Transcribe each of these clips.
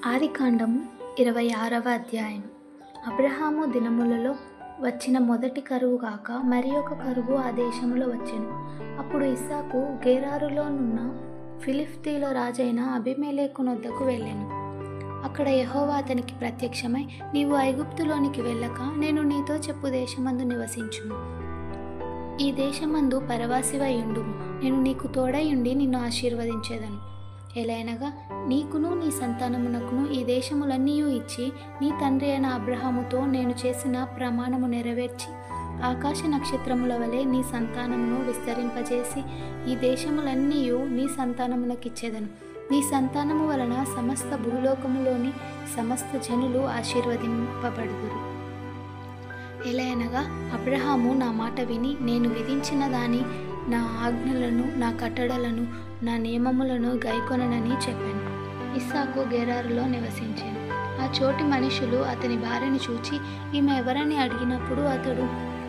ఆదికాండము 26వ అధ్యాయం. అబ్రహాము దినములలో వచ్చిన మొదటి కరువు కాక మరి ఒక కరువు ఆ దేశములో వచ్చెను. అప్పుడు ఇస్సాకు గెరారులోనున్న ఫిలిష్తీయుల రాజైన అబీమెలెకు నొద్దకు వెళ్ళెను. అక్కడ యెహోవా అతనికి ప్రత్యక్షమై, నీవు ఐగుప్తులోనికి వెళ్ళక నేను నీతో చెప్పు దేశమందు నివసించుము. ఈ దేశమందు పరవాసివై ఉండుము. నేను నీకు తోడై ఉండి నిన్ను ఆశీర్వదించేదను. ఎలైనగా నీకును నీ సంతానమునకును ఈ దేశములన్నీ ఇచ్చి నీ తండ్రి అయిన అబ్రహాముతో నేను చేసిన ప్రమాణము నెరవేర్చి ఆకాశ నక్షత్రముల వలె నీ సంతానమును విస్తరింపజేసి ఈ దేశములన్నీ నీ సంతానమునకిచ్చేదను. నీ సంతానము వలన సమస్త భూలోకములోని సమస్త జనులు ఆశీర్వదింపబడుదురు. ఎలైనగా అబ్రహాము నా మాట విని నేను విధించిన దాని నా ఆజ్ఞలను, నా కట్టడలను, నా నియమములను గైకొననని చెప్పాను. ఇస్సాకు గెరారులో నివసించాను. ఆ చోటి మనుషులు అతని భార్యను చూచి ఈమె ఎవరని అడిగినప్పుడు అతడు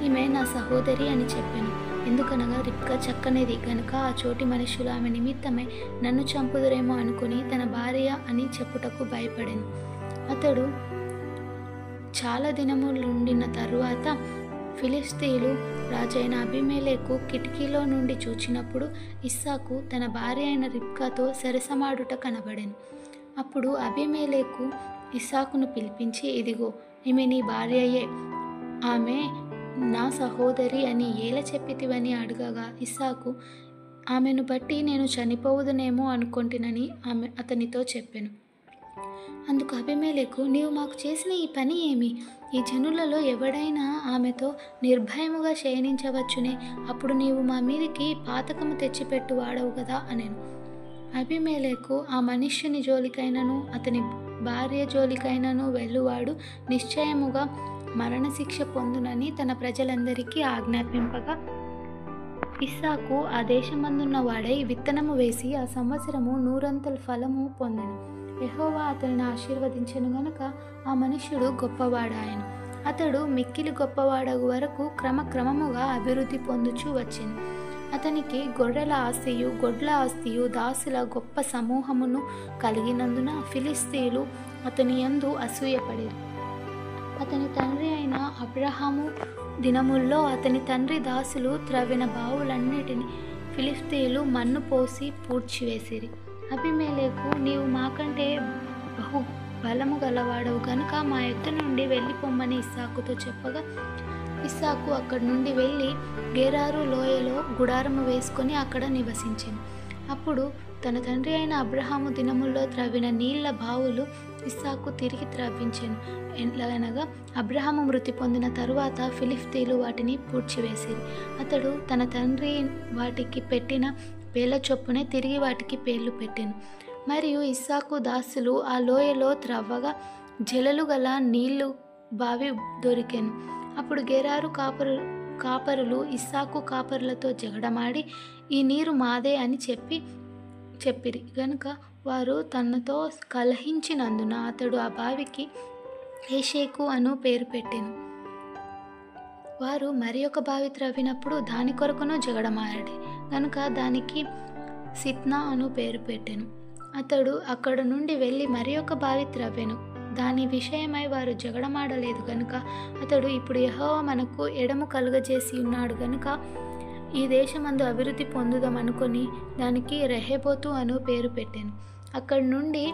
ఈమె నా సహోదరి అని చెప్పాను. ఎందుకనగా రిబ్కా చక్కనిది గనుక ఆ చోటి మనుషులు ఆమె నిమిత్తమై నన్ను చంపుదురేమో అనుకుని తన భార్య అని చెప్పుటకు భయపడాను. అతడు చాలా దినములుండిన తరువాత ఫిలిష్తీయులు రాజైన అబీమెలెకు కిటికీలో నుండి చూచినప్పుడు ఇస్సాకు తన భార్య అయిన రిబ్కాతో సరసమాడుట కనబడెను. అప్పుడు అబీమెలెకు ఇస్సాకును పిలిపించి, ఇదిగో ఈమె నీ భార్యయే, ఆమె నా సహోదరి అని ఏల చెప్పితివని అడగగా ఇస్సాకు ఆమెను బట్టి నేను చనిపోవుదునేమో అనుకొంటినని అతనితో చెప్పెను. అందుకు అబీమెలెకు, నీవు మాకు చేసిన ఈ పని ఏమి? ఈ జనులలో ఎవడైనా ఆమెతో నిర్భయముగా శయనించవచ్చునే. అప్పుడు నీవు మా మీదికి పాతకము తెచ్చిపెట్టు వాడవు కదా అనెను. అబీమెలెకు ఆ మనుష్యుని జోలికైనను అతని భార్య జోలికైనను వెళ్ళువాడు నిశ్చయముగా మరణశిక్ష పొందునని తన ప్రజలందరికీ ఆజ్ఞాపింపగా ఇస్సాకు ఆ దేశమందున్న వాడై విత్తనము వేసి ఆ సంవత్సరము 100 ఫలము పొందెను. యెహోవా అతనిని ఆశీర్వదించెను గనుక ఆ మనుష్యుడు గొప్పవాడాయను. అతడు మిక్కిలి గొప్పవాడగు వరకు క్రమక్రమముగా అభివృద్ధి పొందుచూ వచ్చెను. అతనికి గొర్రెల ఆస్తియు గొడ్ల ఆస్తియు దాసుల గొప్ప సమూహమును కలిగినందున ఫిలిష్తీయులు అతని యందు అసూయపడిరి. అతని తండ్రి అయిన అబ్రహాము దినముల్లో అతని తండ్రి దాసులు త్రవ్విన బావులన్నిటిని ఫిలిష్తీయులు మన్ను పోసి పూడ్చివేసిరి. అబీమెలెకు, నీవు మాకంటే బహు బలము గలవాడవు గనుక మా యొద్ద నుండి వెళ్ళిపోమ్మని ఇస్సాకుతో చెప్పగా ఇస్సాకు అక్కడి నుండి వెళ్ళి గెరారు లోయలో గుడారము వేసుకొని అక్కడ నివసించాను. అప్పుడు తన తండ్రి అయిన అబ్రహాము దినముల్లో త్రవ్విన నీళ్ల బావులు ఇస్సాకు తిరిగి త్రవ్వించాను. ఎలాగనగా అబ్రహాము మృతి పొందిన తరువాత ఫిలిష్తీయులు వాటిని పూడ్చివేసిరి. అతడు తన తండ్రి వాటికి పెట్టిన పేర్ల చొప్పునే తిరిగి వాటికి పేర్లు పెట్టాను. మరియు ఇస్సాకు దాసులు ఆ లోయలో త్రవ్వగా జలలు గల నీళ్లు బావి దొరికెను. అప్పుడు గెరారు కాపరులు ఇస్సాకు కాపరులతో జగడమాడి ఈ నీరు మాదే అని చెప్పిరి గనుక వారు తనతో కలహించినందున అతడు ఆ బావికి ఏషేకు అను పేరు పెట్టెను. వారు మరి ఒక బావి త్రవ్వినప్పుడు దాని కొరకును జగడమాడి గనుక దానికి సిత్నా అను పేరు పెట్టెను. అతడు అక్కడ నుండి వెళ్ళి మరి ఒక బావి త్రవ్వెను. దాని విషయమై వారు జగడమాడలేదు గనుక అతడు ఇప్పుడు యెహోవా మనకు ఎడము కలుగజేసి ఉన్నాడు గనుక ఈ దేశమందు అభివృద్ధి పొందుదామనుకొని దానికి రెహోబోతు అను పేరు పెట్టెను. అక్కడి నుండి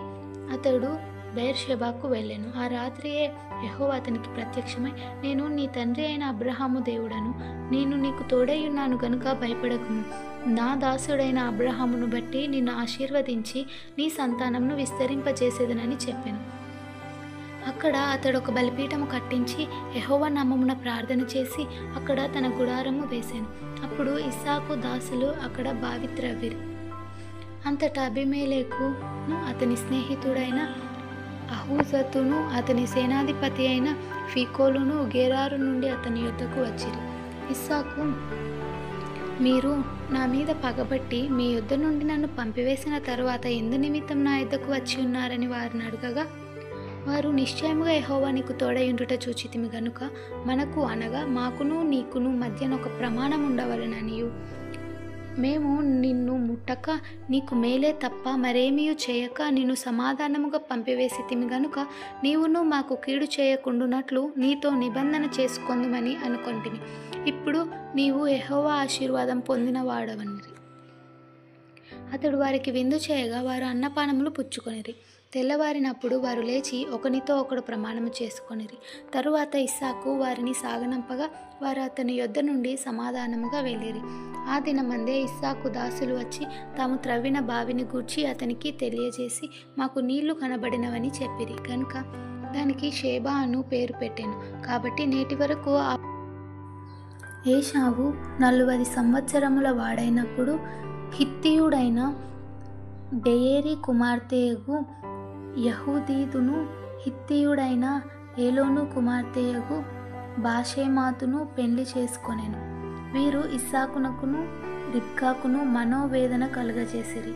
అతడు బెయేర్షెబాకు వెళ్ళెను. ఆ రాత్రియే యెహోవా అతనికి ప్రత్యక్షమై, నేను నీ తండ్రి అయిన అబ్రహాము దేవుడను, నేను నీకు తోడై ఉన్నాను గనుక భయపడకుము. నా దాసుడైన అబ్రహామును బట్టి నిన్ను ఆశీర్వదించి నీ సంతానమును విస్తరింపజేసేదనని చెప్పాను. అక్కడ అతడు ఒక బలిపీఠము కట్టించి యెహోవా నామమున ప్రార్థన చేసి అక్కడ తన గుడారము వేశాను. అప్పుడు ఇస్సాకు దాసులు అక్కడ బావి త్రవ్విరి. అంతటా అబీమెలెకును అతని స్నేహితుడైన అహూజతును అతని సేనాధిపతి అయిన ఫీకోలును గెరారు నుండి అతని యొద్దకు వచ్చిరి. ఇస్సాకు, మీరు నా మీద పగబట్టి మీ యొద్ద నుండి నన్ను పంపివేసిన తరువాత ఎందు నిమిత్తం నా యొద్దకు వచ్చి ఉన్నారని వారిని అడగగా వారు, నిశ్చయముగా యెహోవా నీకు తోడయుండుట చూచితిమి గనుక మనకు అనగా మాకును నీకును మధ్యన ఒక ప్రమాణం ఉండవలెననియు మేము నిన్ను ముట్టక నీకు మేలే తప్ప మరేమీ చేయక నిన్ను సమాధానముగా పంపివేసితిమి గనుక నీవును మాకు కీడు చేయకుండునట్లు నీతో నిబంధన చేసుకొందుమని అనుకొంటిమి. ఇప్పుడు నీవు యెహోవా ఆశీర్వాదం పొందినవాడవనిరి. అతడు వారికి విందు చేయగా వారు అన్నపానములు పుచ్చుకొనిరి. తెల్లవారినప్పుడు వారు లేచి ఒకనితో ఒకడు ప్రమాణము చేసుకొనిరి. తరువాత ఇస్సాకు వారిని సాగనంపగా వారు అతని యొద్ద నుండి సమాధానముగా వెళ్ళిరి. ఆ దినమందే ఇస్సాకు దాసులు వచ్చి తాము త్రవ్విన బావిని గూర్చి అతనికి తెలియజేసి మాకు నీళ్లు కనబడినవని చెప్పిరి కనుక దానికి షేబా అను పేరు పెట్టెను. కాబట్టి నేటి వరకు ఏశావు 40 సంవత్సరముల వాడైనప్పుడు హిత్తీయుడైన బెయేరి కుమార్తెయగు యహూదీదును హిత్తీయుడైన ఏలోను కుమార్తెయగు బాషెమాతును పెళ్లి చేసుకొనెను. వీరు ఇస్సాకునకును రిబ్కాకును మనోవేదన కలుగజేసిరి.